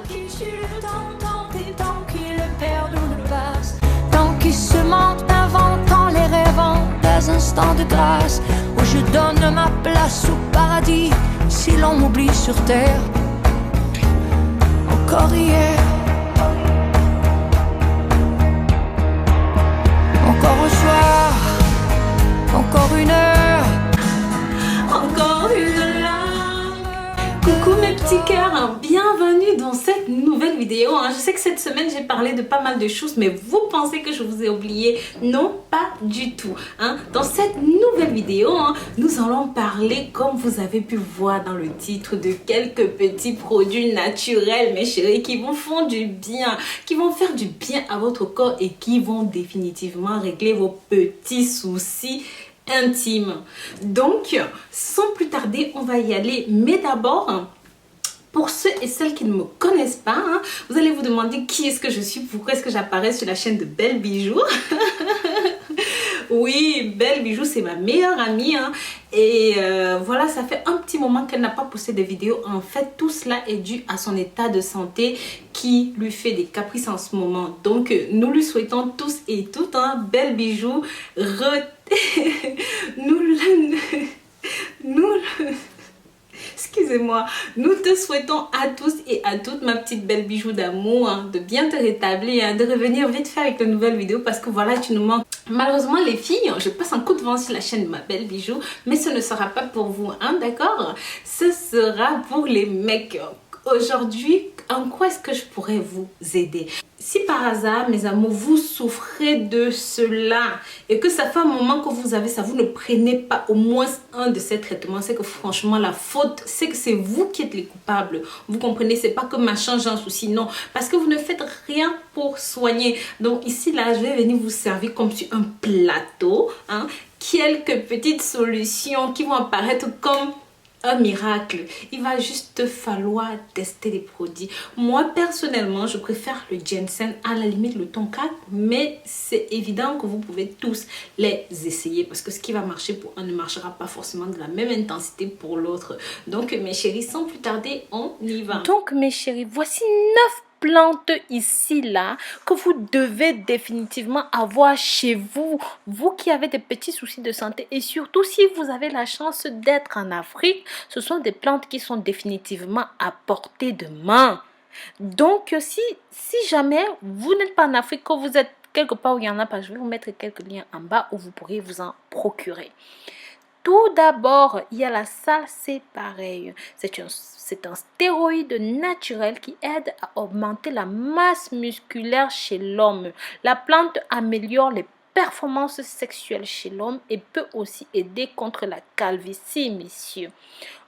qu'il suit le temps et tant qu'il le perd ou le passe, tant qu'il se mentent, inventant les rêvant des instants de grâce où je donne ma place au paradis si l'on m'oublie sur terre. Encore hier, encore au soir, encore une heure, encore une larme. Coucou mes petits cœurs, bienvenue dans cette nouvelle vidéo. Je sais que cette semaine j'ai parlé de pas mal de choses, mais vous pensez que je vous ai oublié? Non, pas du tout. Dans cette nouvelle vidéo, nous allons parler, comme vous avez pu voir dans le titre, de quelques petits produits naturels, mes chéris, qui vous font du bien, qui vont faire du bien à votre corps et qui vont définitivement régler vos petits soucis intime. Donc, sans plus tarder, on va y aller. Mais d'abord, pour ceux et celles qui ne me connaissent pas, vous allez vous demander qui est-ce que je suis, pourquoi est-ce que j'apparais sur la chaîne de Belle Bijou. Oui, Belle Bijou, c'est ma meilleure amie. Et voilà, ça fait un petit moment qu'elle n'a pas posté de vidéo. En fait, tout cela est dû à son état de santé qui lui fait des caprices en ce moment. Donc, nous lui souhaitons tous et toutes, Belle Bijou, excusez-moi, nous te souhaitons à tous et à toutes, ma petite Belle Bijou d'amour, de bien te rétablir, de revenir vite fait avec de nouvelles vidéos parce que voilà, tu nous manques. Malheureusement les filles, je passe un coup de vent sur la chaîne de ma Belle Bijou, mais ce ne sera pas pour vous, d'accord? Ce sera pour les mecs. Aujourd'hui, en quoi est-ce que je pourrais vous aider? Si par hasard, mes amours, vous souffrez de cela et que ça fait un moment que vous avez ça, vous ne prenez pas au moins un de ces traitements, c'est que franchement, la faute, c'est que c'est vous qui êtes les coupables. Vous comprenez? C'est pas que machin, j'ai un souci, non. Parce que vous ne faites rien pour soigner. Donc ici, là, je vais venir vous servir comme sur un plateau, quelques petites solutions qui vont apparaître comme un miracle. Il va juste falloir tester les produits. Moi personnellement, je préfère le ginseng, à la limite le tonka, mais c'est évident que vous pouvez tous les essayer parce que ce qui va marcher pour un ne marchera pas forcément de la même intensité pour l'autre. Donc mes chéris, sans plus tarder, on y va. Donc mes chéris, voici 9 plantes ici là que vous devez définitivement avoir chez vous, vous qui avez des petits soucis de santé, et surtout si vous avez la chance d'être en Afrique, ce sont des plantes qui sont définitivement à portée de main. Donc si jamais vous n'êtes pas en Afrique, que vous êtes quelque part où il y en a pas, je vais vous mettre quelques liens en bas où vous pourrez vous en procurer. Tout d'abord, il y a la salsiparaille. C'est un stéroïde naturel qui aide à augmenter la masse musculaire chez l'homme. La plante améliore les performances sexuelles chez l'homme et peut aussi aider contre la calvitie, messieurs.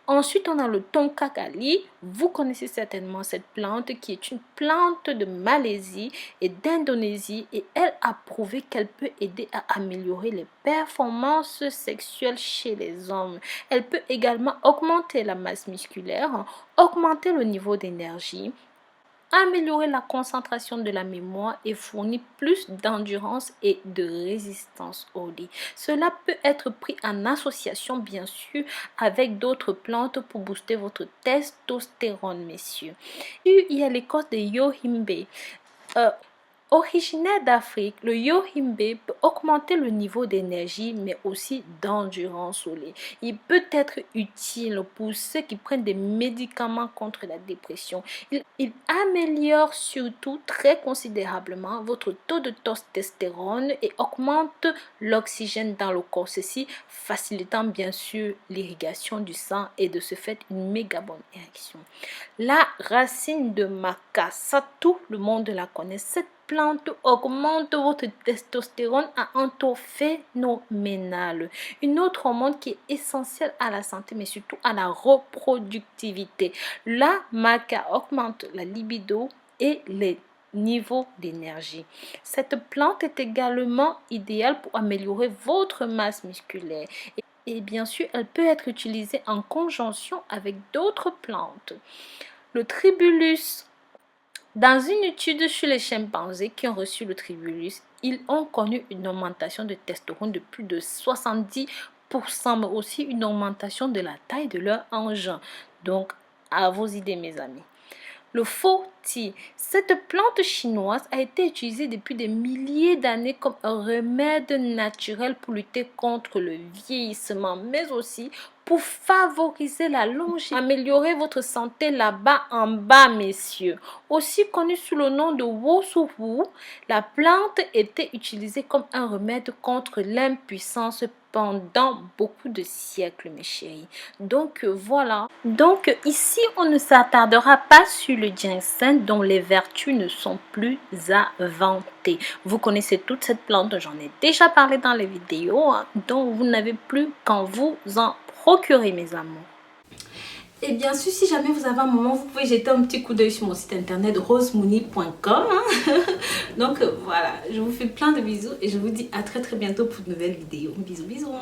Ensuite, on a le tonkakali. Vous connaissez certainement cette plante qui est une plante de Malaisie et d'Indonésie et elle a prouvé qu'elle peut aider à améliorer les performances sexuelles chez les hommes. Elle peut également augmenter la masse musculaire, augmenter le niveau d'énergie, améliorer la concentration de la mémoire et fournir plus d'endurance et de résistance au lit. Cela peut être pris en association bien sûr avec d'autres plantes pour booster votre testostérone, messieurs. Et il y a l'écorce de yohimbe. Originaire d'Afrique, le yohimbe peut augmenter le niveau d'énergie mais aussi d'endurance au lit. Il peut être utile pour ceux qui prennent des médicaments contre la dépression. Il améliore surtout très considérablement votre taux de testostérone et augmente l'oxygène dans le corps. Ceci facilitant bien sûr l'irrigation du sang et de ce fait une méga bonne érection. La racine de maca, ça tout le monde la connaît. Cette plante augmente votre testostérone à un taux phénoménal. Une autre hormone qui est essentielle à la santé, mais surtout à la reproductivité. La maca augmente la libido et les niveaux d'énergie. Cette plante est également idéale pour améliorer votre masse musculaire. Et bien sûr, elle peut être utilisée en conjonction avec d'autres plantes. Le tribulus. Dans une étude sur les chimpanzés qui ont reçu le tribulus, ils ont connu une augmentation de testostérone de plus de 70%, mais aussi une augmentation de la taille de leur engin. Donc, à vos idées, mes amis. Le faux thé. Cette plante chinoise a été utilisée depuis des milliers d'années comme un remède naturel pour lutter contre le vieillissement, mais aussi pour favoriser la longévité, améliorer votre santé là-bas en bas, messieurs. Aussi connue sous le nom de Wo Su Wu, la plante était utilisée comme un remède contre l'impuissance pendant beaucoup de siècles, mes chéris. Donc voilà. Donc ici, on ne s'attardera pas sur le ginseng dont les vertus ne sont plus à vanter. Vous connaissez toute cette plante, j'en ai déjà parlé dans les vidéos, dont vous n'avez plus qu'en vous en procurer, mes amours. Et bien sûr, si jamais vous avez un moment, vous pouvez jeter un petit coup d'œil sur mon site internet rosemouni.com. Donc voilà, je vous fais plein de bisous et je vous dis à très bientôt pour de nouvelles vidéos. Bisous, bisous.